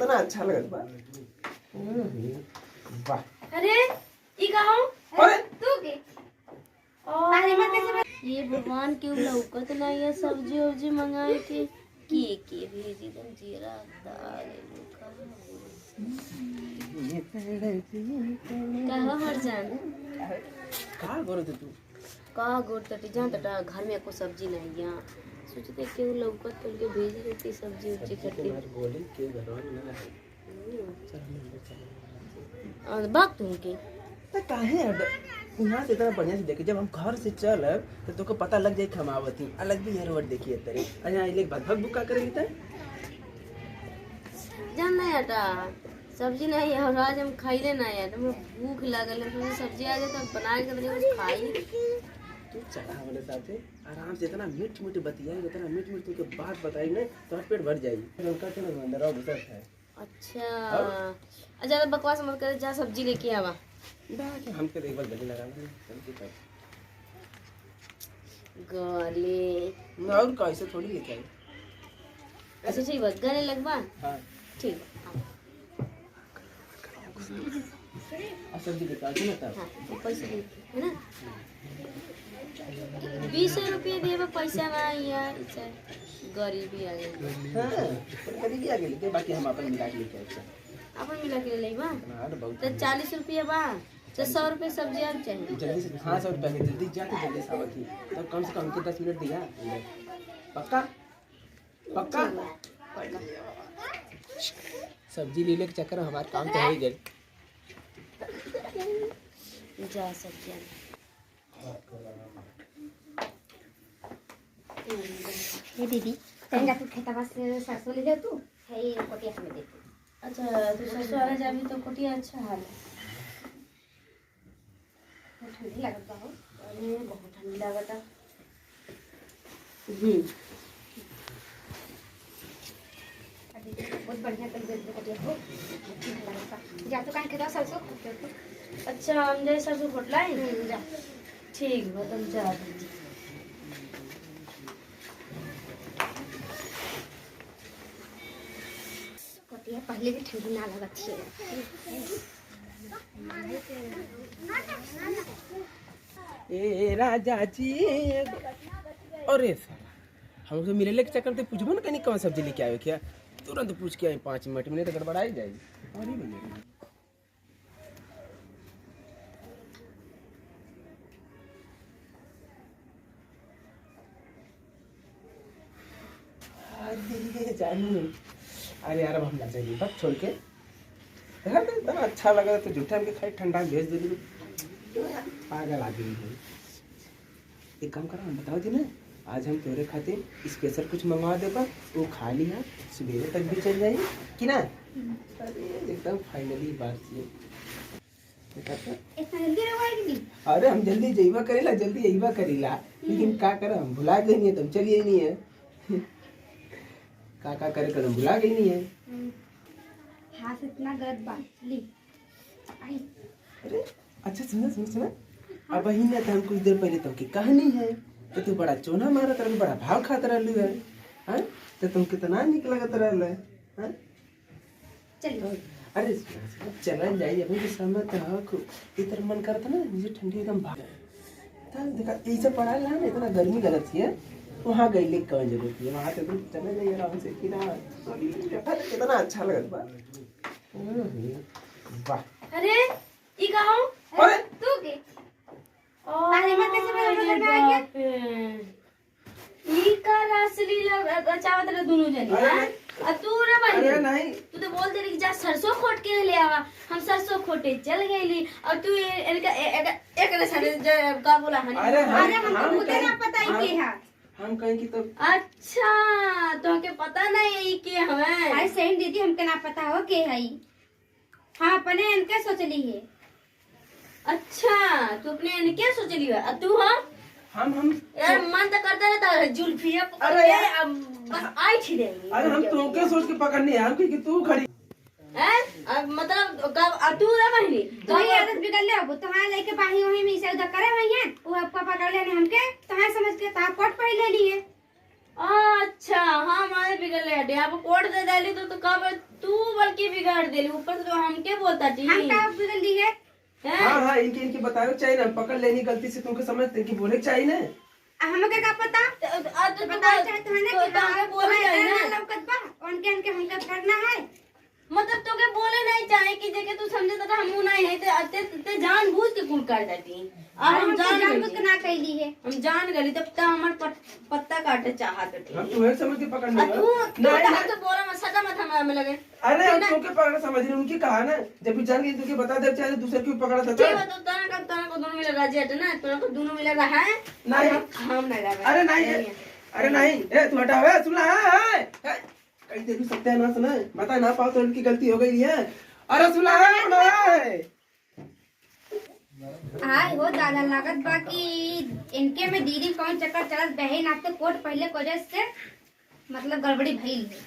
कितना अच्छा लगत बा। वाह। अरे ई कहाँ अरे तू के ये भगवान क्यों लौकत नहीं है सब्जी उब्जी मंगाए के भेजी दम जीरा दाल कहा हर जान का करत तू? का गोर तटी जान तटा घर में को सब्जी नहीं है सोचते क्यों लौकत तो के भेज देती सब्जी उब्जी खट्टी गोली के घरवा में ना है। और बात तुम के त काहे यहाँ से इतना बढ़िया से देखे जब हम घर से चलब तो तोके पता लग जाए खमावती अलग भी यार वर्ड देखिए तेरे अरे इले भग बुका करेगी त जान नहीं हटा सब्जी नहीं है और आज हम खाइले नहीं है तो भूख लागल है तो सब्जी आ जाए तो बना के तो कुछ खाई तू चढ़ा वाले साथे आराम से इतना मीठ मीठ बतियाई इतना मीठ मीठ तू के बात बताई ना तो पेट भर जाएगी उनका चलो अंदर आओ दूसरा है। अच्छा ज्यादा बकवास मत कर जा सब्जी लेके आवा बाकी हम के एक बार गले लगा ले जल्दी कर गले मैं और कैसे थोड़ी लेके आई। अच्छा ठीक है गले लगवा हां ठीक आ सब्जी लेके आ ना तब हां पैसे है ना 20 रुपये देबे पैसा ना यार गरीबी आ गई हां गरीबी आ गई के बाकी हम अपन मिला के लेके आए अपन मिला के ले बा हां बहुत तो 40 रुपये बा तो 100 रुपये सब्जी और चाहिए जल्दी से हाँ 100 रुपया में जल्दी जाके जल्दी से आवत थी तो कम से कम के 10 मिनट दिया पक्का पक्का सब्जी ले ले के चक्कर में हमारा काम तो हो ही गया जा सब्जी ये दीदी तेंगा तू खेता बस सरसों ले जा तू है ये कोटिया में दे अच्छा तो ससुराल जाबी तो कोटिया अच्छा हाल है ठंडी लगता हो अरे बहुत ठंडी लागता बहुत बढ़िया कर दे कोटिया हो जा तू काहे खेता सरसों अच्छा हम जाए सरसों फटलाई जा ठीक है तुम जा दीजिए कोटिया पहले भी ठंडी ना लगत थी ए राजा जी अरे साला हम से मिले के चक्कर ते पूछबो ना कहीं कौन सब्जी लेके आए क्या तुरंत पूछ के आए 5 मिनट में तो गड़बड़ा ही जाएगी अरे भैया अरे जानू अरे यार अब हम लग जाएंगे बस छोड़ के यार तो इतना अच्छा लगा तो जूठा में खाई ठंडा भेज दे दी पागल आदमी है। एक काम करो हम बताओ जी ना आज हम तोरे खातिर स्पेशल कुछ मंगवा देगा वो खा लिया सुबह तक भी चल जाएगी कि ना अरे एकदम फाइनली बात ये इतना जल्दी रवाएगी अरे हम जल्दी जइबा करेला जल्दी अइबा करेला लेकिन का करे हम भुला गई नहीं है तुम चलिए नहीं है का करे कर हम भुला गई नहीं है हाथ इतना गलत बात ली आई अरे अच्छा सुना अब ही ना हम कुछ देर पहले तो की कहानी है तो तू बड़ा चोना मारत रहल बड़ा भाव खात रहलू है हां तो तुम कितना निक लगत रहल है हां चलिए अरे चला जाइए अभी तो समय तो हक इधर मन करता ना मुझे ठंडी एकदम भाग तब देखा ऐसे पड़ा ला ना इतना गर्मी लगत है वहां गई ले कौन जरूरत है वहां तो चला जाइए आराम से कि ना कितना अच्छा लगत बा वाह अरे ई कहाँ अरे तू के अरे मत कैसे बदल में आ गया ई का रासलीला चावत रे दोनों जनी हां आ तू रे भाई अरे नहीं तू तो बोलते रही जा सरसों खोट के ले आवा हम सरसों खोटे चल गईली और तू एक सारे का बोला हनी अरे हम मुझे ना पता ही के है हम कहें कि तो अच्छा तो के पता नहीं कि हमें अरे सही दीदी हमके ना पता हो के है हाँ अपने इनके सोचली है अच्छा तू अपने क्या सोच लियो और तू हम यार मन तो करता रहता है जुल्फिया अरे यार, अब बस आई थी देंगे अरे हम तुमके सोच के पकड़नी है हम कि तू खड़ी हैं अब मतलब कब तू रे बहनी तो ये आदत बिगड़ ले अब तुम्हारे लेके बाही वही में इसे उधर करे हुई है वो आपका पकड़ लेने हमके तुम्हारे समझ के ता कोट पहन ले लिए अच्छा हाँ हमारे बिगड़ ले हटे आप कोट दे डाली तो कब तू बल्कि के बिगाड़ देली, ऊपर से तो हमके बोलता थी। हम का बिगड़ दी है? हाँ हाँ, इनकी बताओ चाहिए ना, पकड़ लेनी गलती से तुमको समझते कि बोले चाहिए ना। हमके का पता? तो पता चाहे तुम्हें ना कि हमें बोले जाए ना, लौकत बा उनके उनके हमके करना है। मतलब तोके बोले नहीं चाहे कि जेके तू समझे तो हम नहीं है ते जानबूझ के कुल कर देती। और हम जानबूझ के ना कैली है। हम जान गली तब तक हमार पत्ता काटे चाहत थे। हम तुम्हें समझ के पकड़ने तू तो बोला मत सदा मत हमें लगे। अरे हम तुमके पकड़ समझ रहे, उनकी कहा ना, जब भी जान गई तुमके बता दे, चाहे दूसरे क्यों पकड़ा था। ठीक है, तो तना को दोनों मिलेगा जेट ना, तना को दोनों मिलेगा है नहीं, हम नहीं लगा। अरे नहीं, अरे नहीं, ए तू हटा हुआ, सुन ला है कहीं देखो सत्यानाश ना बता ना पाओ तो इनकी गलती हो गई है। अरे सुन ला है हाय हो दादा लागत बा कि इनके में दीदी कौन चक्कर चलत बहन आपके कोट पहले वजह से मतलब गड़बड़ी भइल है।